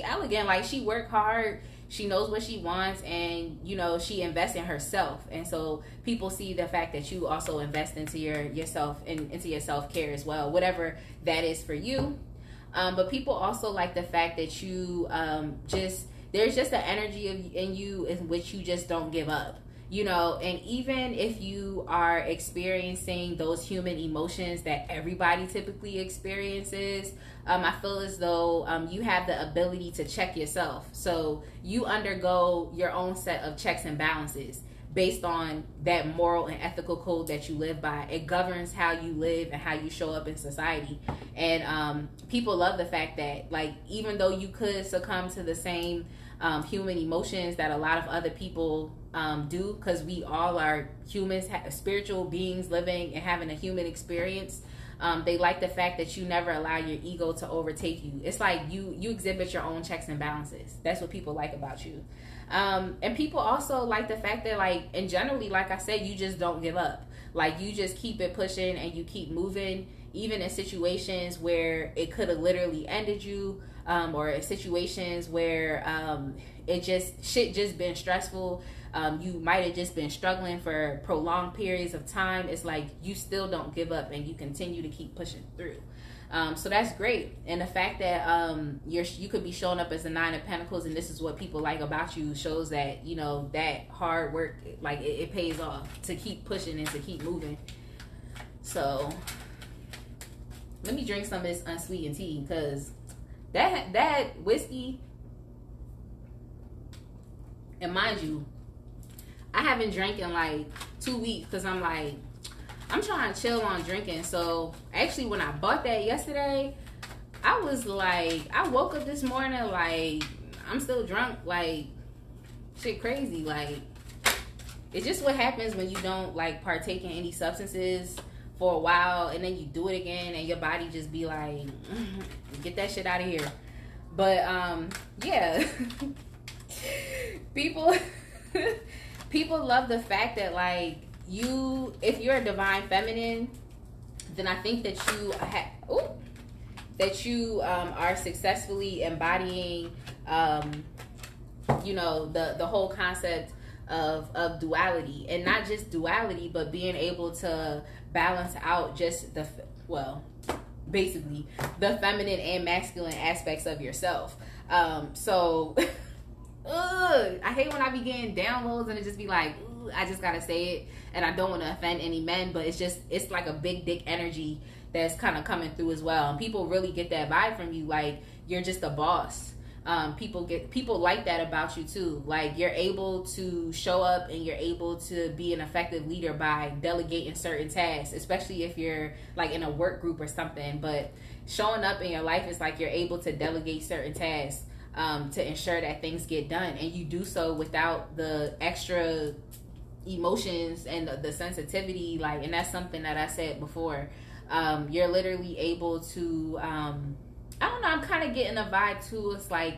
elegant. Like she work hard. She knows what she wants, and you know she invests in herself. And so people see the fact that you also invest into yourself and into your self-care as well, whatever that is for you. But people also like the fact that you there's just an energy in you in which you just don't give up. You know, and even if you are experiencing those human emotions that everybody typically experiences, I feel as though you have the ability to check yourself. So you undergo your own set of checks and balances based on that moral and ethical code that you live by. It governs how you live and how you show up in society. And people love the fact that, like, even though you could succumb to the same human emotions that a lot of other people do, because we all are humans, spiritual beings living and having a human experience. They like the fact that you never allow your ego to overtake you. It's like you exhibit your own checks and balances. That's what people like about you. And people also like the fact that, like, and generally, like I said, you just don't give up. Like, you just keep it pushing and you keep moving, even in situations where it could have literally ended you, or situations where shit just been stressful. You might have just been struggling for prolonged periods of time. It's like you still don't give up and you continue to keep pushing through. So that's great. And the fact that you could be showing up as a 9 of Pentacles, and this is what people like about you, shows that, you know, that hard work, like it pays off to keep pushing and to keep moving. So let me drink some of this unsweetened tea, because that whiskey, and mind you, I haven't drank in like 2 weeks, because I'm trying to chill on drinking. So actually, when I bought that yesterday, I was like, I woke up this morning like I'm still drunk, like shit crazy. Like, it's just what happens when you don't like partake in any substances for a while, and then you do it again, and your body just be like, get that shit out of here. But yeah, people love the fact that, like, if you're a divine feminine, then I think that you are successfully embodying you know, the whole concept of duality, and not just duality, but being able to balance out just basically the feminine and masculine aspects of yourself. So I hate when I be getting downloads and it just be like, I just gotta say it, and I don't want to offend any men, but it's like a big dick energy that's kind of coming through as well, and people really get that vibe from you, like you're just a boss. People like that about you too. Like, you're able to show up and you're able to be an effective leader by delegating certain tasks, especially if you're like in a work group or something. But showing up in your life is like you're able to delegate certain tasks to ensure that things get done, and you do so without the extra emotions and the sensitivity. Like, and that's something that I said before. You're literally able to I don't know, I'm kind of getting a vibe too. It's like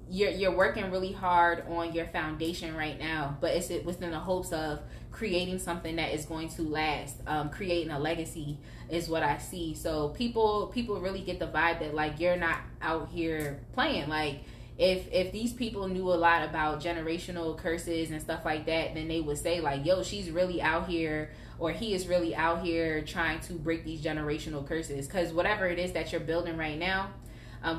you're working really hard on your foundation right now, but it's within the hopes of creating something that is going to last. Creating a legacy is what I see. So people really get the vibe that, like, you're not out here playing. Like, if these people knew a lot about generational curses and stuff like that, then they would say, like, yo, she's really out here, or he is really out here trying to break these generational curses. Because whatever it is that you're building right now,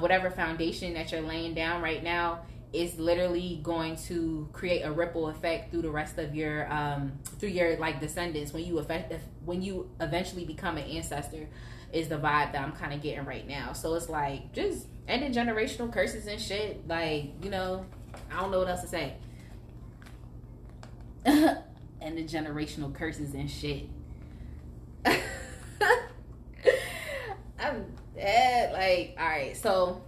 whatever foundation that you're laying down right now, is literally going to create a ripple effect through the rest of your like descendants when you eventually become an ancestor, is the vibe that I'm kind of getting right now. So it's like, just ending generational curses and shit. Like, you know, I don't know what else to say. Ending generational curses and shit. I'm dead. Like, all right, so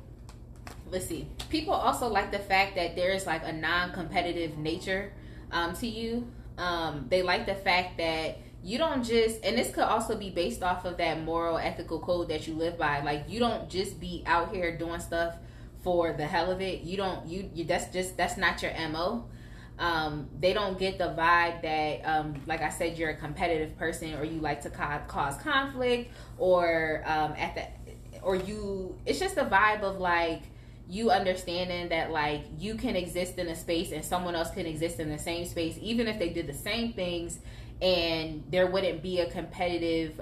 let's see. People also like the fact that there's like a non-competitive nature to you. They like the fact that you don't just, and this could also be based off of that moral ethical code that you live by. Like, you don't just be out here doing stuff for the hell of it. That's not your MO. They don't get the vibe that like I said, you're a competitive person, or you like to cause conflict, or it's just a vibe of like you understanding that, like, you can exist in a space and someone else can exist in the same space, even if they did the same things, and there wouldn't be a competitive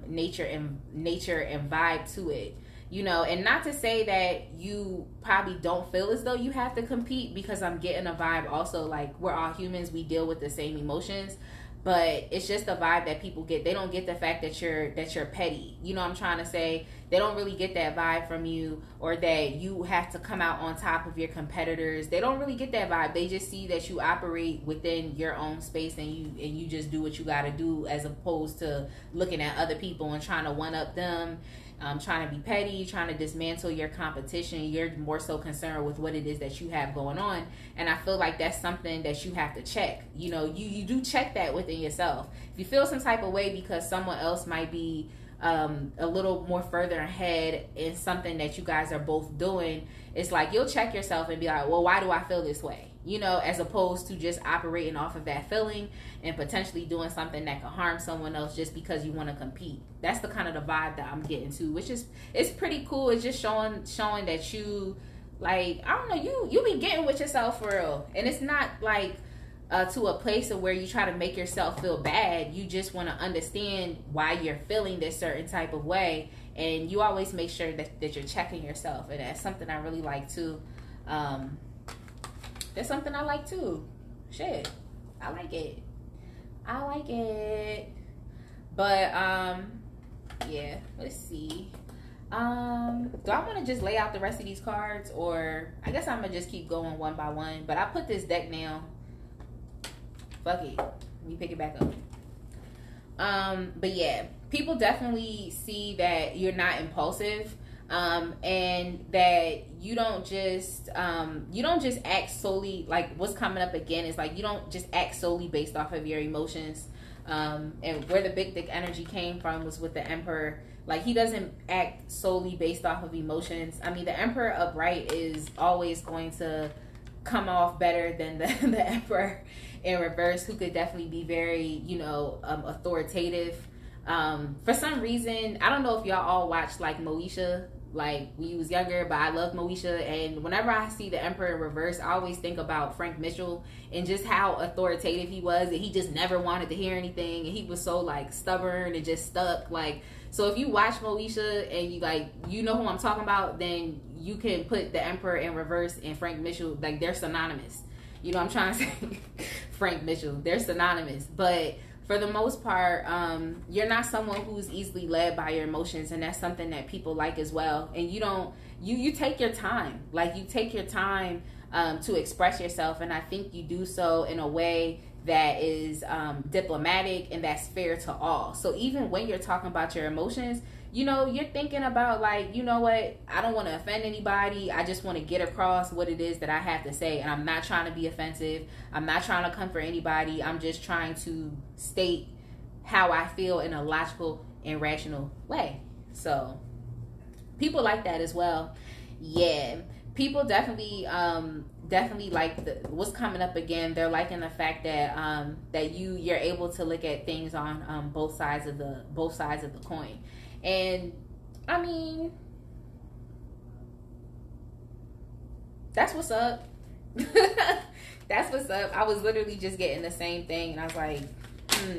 nature and vibe to it, you know. And not to say that you probably don't feel as though you have to compete, because I'm getting a vibe also, like, we're all humans, we deal with the same emotions, but it's just a vibe that people get. They don't get the fact that you're petty, you know what I'm trying to say. They don't really get that vibe from you, or that you have to come out on top of your competitors. They don't really get that vibe. They just see that you operate within your own space, and you just do what you got to do, as opposed to looking at other people and trying to one up them, trying to be petty, trying to dismantle your competition. You're more so concerned with what it is that you have going on. And I feel like that's something that you have to check. You know, you do check that within yourself. If you feel some type of way because someone else might be a little more further ahead in something that you guys are both doing, it's like you'll check yourself and be like, well, why do I feel this way? You know, as opposed to just operating off of that feeling and potentially doing something that could harm someone else just because you want to compete. That's the kind of the vibe that I'm getting to, which is, it's pretty cool. It's just showing that you, like, I don't know, you be getting with yourself for real. And it's not like to a place of where you try to make yourself feel bad. You just want to understand why you're feeling this certain type of way, and you always make sure that you're checking yourself. And that's something I really like too. That's something I like too. Shit, I like it. I like it. But yeah, let's see. Do I want to just lay out the rest of these cards, or I guess I'm gonna just keep going one by one? But I put this deck now. Fuck it. Let me pick it back up. But yeah, people definitely see that you're not impulsive, and that you don't just act solely, like what's coming up again is like you don't just act solely based off of your emotions. And where the big dick energy came from was with the Emperor. Like, he doesn't act solely based off of emotions. I mean, the Emperor upright is always going to come off better than the Emperor in reverse, who could definitely be very, you know, authoritative. For some reason, I don't know if y'all all watched like Moesha, like when you was younger, but I love Moesha, and whenever I see the Emperor in reverse, I always think about Frank Mitchell and just how authoritative he was, and he just never wanted to hear anything, and he was so like stubborn and just stuck. Like, so if you watch Moesha and you like, you know who I'm talking about, then you can put the Emperor in reverse and Frank Mitchell, like they're synonymous. You know what I'm trying to say? Frank Mitchell, they're synonymous. But for the most part, you're not someone who's easily led by your emotions, and that's something that people like as well. And you don't, you take your time. Like, you take your time to express yourself, and I think you do so in a way that is diplomatic and that's fair to all. So even when you're talking about your emotions, you know, you're thinking about like, you know what, I don't want to offend anybody. I just want to get across what it is that I have to say. And I'm not trying to be offensive. I'm not trying to come for anybody. I'm just trying to state how I feel in a logical and rational way. So people like that as well. Yeah. People definitely like what's coming up again. They're liking the fact that that you're able to look at things on both sides of the coin. And I mean, that's what's up. That's what's up. I was literally just getting the same thing, and I was like,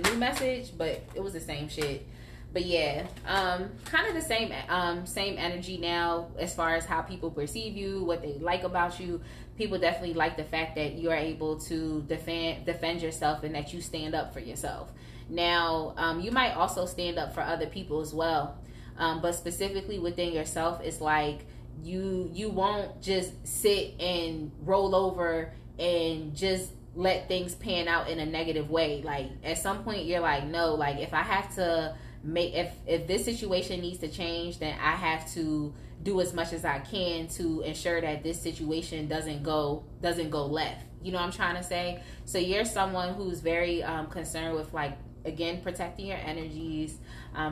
new message, but it was the same shit. But yeah, kind of the same energy now as far as how people perceive you, what they like about you. People definitely like the fact that you are able to defend yourself, and that you stand up for yourself. Now, you might also stand up for other people as well, but specifically within yourself, it's like you won't just sit and roll over and just let things pan out in a negative way. Like, at some point, you're like, no, like if I have to if this situation needs to change, then I have to do as much as I can to ensure that this situation doesn't go left. You know what I'm trying to say? So you're someone who's very concerned with, like, again, protecting your energies,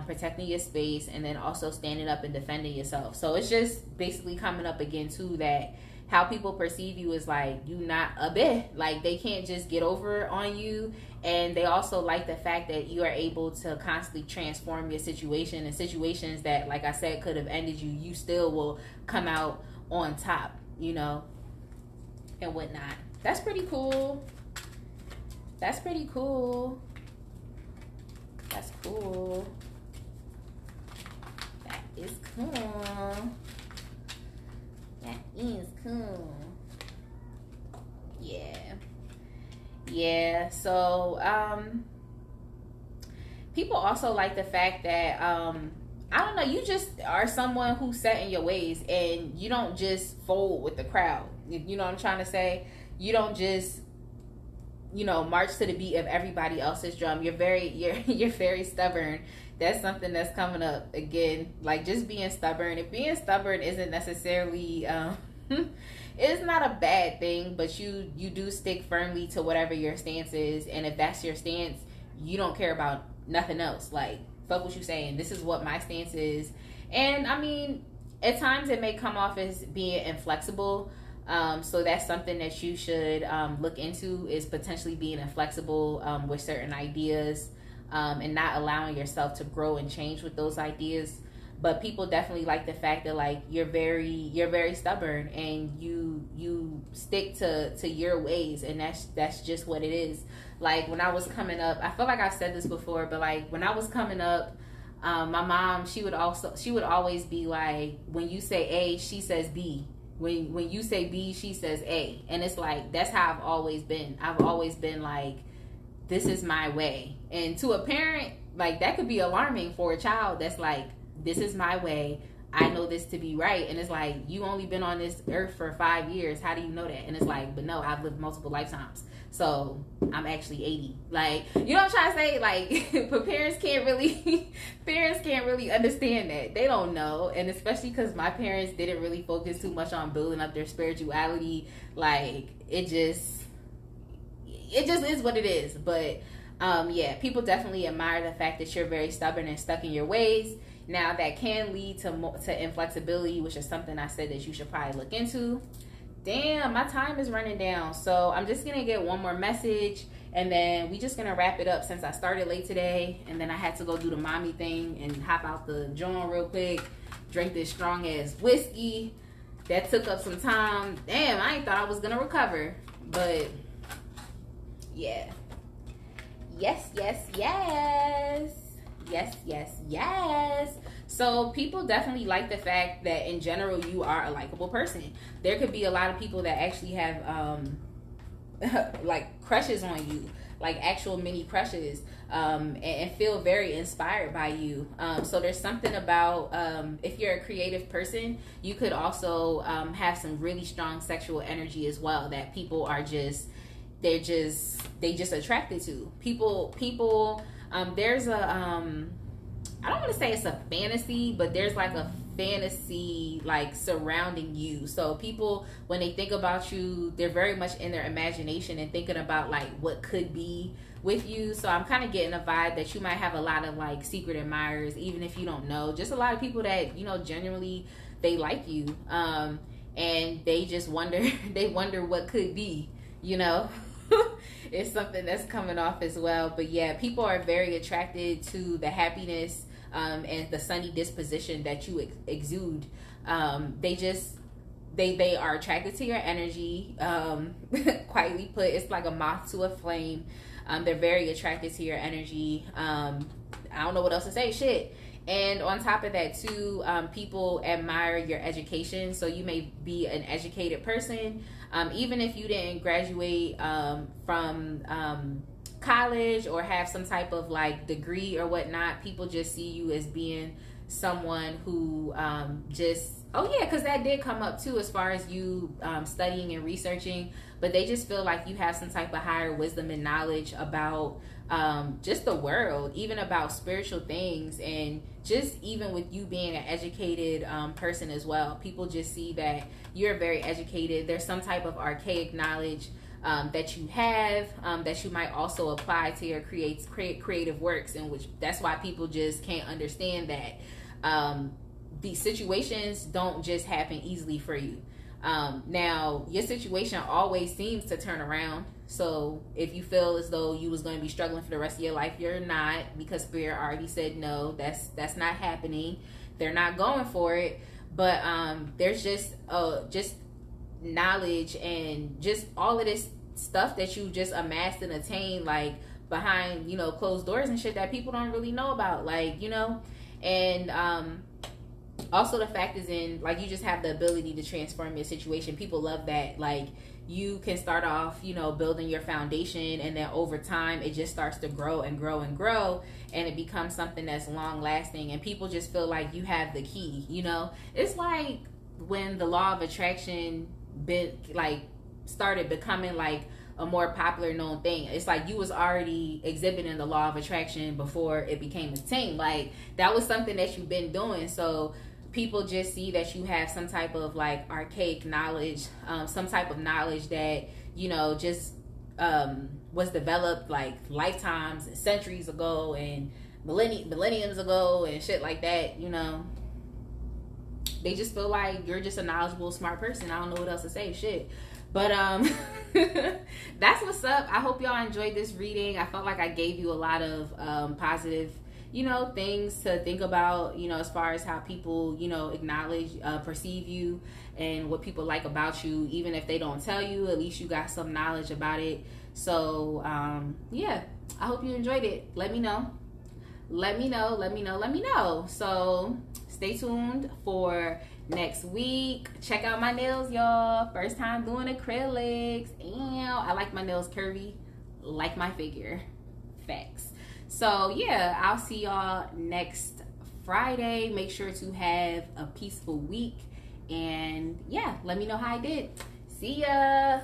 protecting your space, and then also standing up and defending yourself. So it's just basically coming up again too, that how people perceive you is like, you not a bit, like they can't just get over on you. And they also like the fact that you are able to constantly transform your situation, and situations that, like I said, could have ended you, you still will come out on top, you know, and whatnot. That's pretty cool. That's pretty cool. That's cool. That is cool. That is cool. Yeah. Yeah. So, people also like the fact that, I don't know, you just are someone who's set in your ways, and you don't just fold with the crowd. You know what I'm trying to say? You don't just, you know, march to the beat of everybody else's drum. You're very stubborn. That's something that's coming up again, like just being stubborn. If being stubborn isn't necessarily it's not a bad thing, but you do stick firmly to whatever your stance is. And if that's your stance, you don't care about nothing else. Like, fuck what you saying, this is what my stance is. And I mean, at times it may come off as being inflexible. So that's something that you should look into, is potentially being inflexible with certain ideas, and not allowing yourself to grow and change with those ideas. but people definitely like the fact that like you're very stubborn, and you stick to your ways, and that's just what it is. Like when I was coming up, I feel like I've said this before, but like when I was coming up, my mom, she would always be like, when you say A, she says B. When you say B, she says A. And it's like, that's how I've always been. I've always been like, this is my way. And to a parent, like, that could be alarming for a child that's like, this is my way. I know this to be right. And it's like, you only been on this earth for 5 years. How do you know that? And it's like, but no, I've lived multiple lifetimes. So I'm actually 80. Like, you know what I'm trying to say? Like, but parents can't really understand that. They don't know. And especially because my parents didn't really focus too much on building up their spirituality. Like, it just is what it is. But yeah, people definitely admire the fact that you're very stubborn and stuck in your ways. Now, that can lead to inflexibility, which is something I said that you should probably look into. Damn, my time is running down. So I'm just going to get one more message, and then we just going to wrap it up since I started late today. And then I had to go do the mommy thing and hop out the joint real quick, drink this strong-ass whiskey. That took up some time. Damn, I ain't thought I was going to recover. But, yeah. Yes, yes, yes. Yes, yes, yes. So people definitely like the fact that in general you are a likable person. There could be a lot of people that actually have like crushes on you, like actual mini crushes, and feel very inspired by you. So there's something about if you're a creative person, you could also have some really strong sexual energy as well that people are they just attracted to. People there's a I don't want to say it's a fantasy, but there's like a fantasy like surrounding you. So people, when they think about you, they're very much in their imagination and thinking about like what could be with you. So I'm kind of getting a vibe that you might have a lot of like secret admirers, even if you don't know. Just a lot of people that, you know, genuinely they like you, and they just wonder they wonder what could be, you know. It's something that's coming off as well. But yeah, people are very attracted to the happiness and the sunny disposition that you exude. They are attracted to your energy. Quietly put, it's like a moth to a flame. They're very attracted to your energy. I don't know what else to say. Shit. And on top of that too, people admire your education. So you may be an educated person. Even if you didn't graduate from college or have some type of like degree or whatnot, people just see you as being someone who oh yeah, because that did come up too as far as you studying and researching, but they just feel like you have some type of higher wisdom and knowledge about just the world, even about spiritual things, and just even with you being an educated person as well. People just see that you're very educated. There's some type of archaic knowledge that you have that you might also apply to your creative works, in which that's why people just can't understand that these situations don't just happen easily for you. Now your situation always seems to turn around. So if you feel as though you was going to be struggling for the rest of your life, you're not, because Spirit already said no, that's not happening. They're not going for it. But there's just knowledge and just all of this stuff that you just amassed and attained, like behind, you know, closed doors and shit that people don't really know about, like, you know. And also the fact is, in like, you just have the ability to transform your situation. People love that. Like, you can start off, you know, building your foundation, and then over time it just starts to grow and grow and grow, and it becomes something that's long lasting, and people just feel like you have the key, you know. It's like when the law of attraction started becoming like a more popular known thing. It's like you was already exhibiting the law of attraction before it became a thing. Like, that was something that you've been doing. So people just see that you have some type of like archaic knowledge, some type of knowledge that, you know, just was developed like lifetimes and centuries ago and millenniums ago and shit like that, you know. They just feel like you're just a knowledgeable, smart person. I don't know what else to say. Shit. But that's what's up. I hope y'all enjoyed this reading. I felt like I gave you a lot of positive you know, things to think about, you know, as far as how people, you know, acknowledge, perceive you, and what people like about you. Even if they don't tell you, at least you got some knowledge about it. So yeah, I hope you enjoyed it. Let me know. Let me know. Let me know. Let me know. So stay tuned for next week. Check out my nails, y'all. First time doing acrylics. And I like my nails curvy, like my figure. Facts. So yeah, I'll see y'all next Friday. Make sure to have a peaceful week. And yeah, let me know how I did. See ya.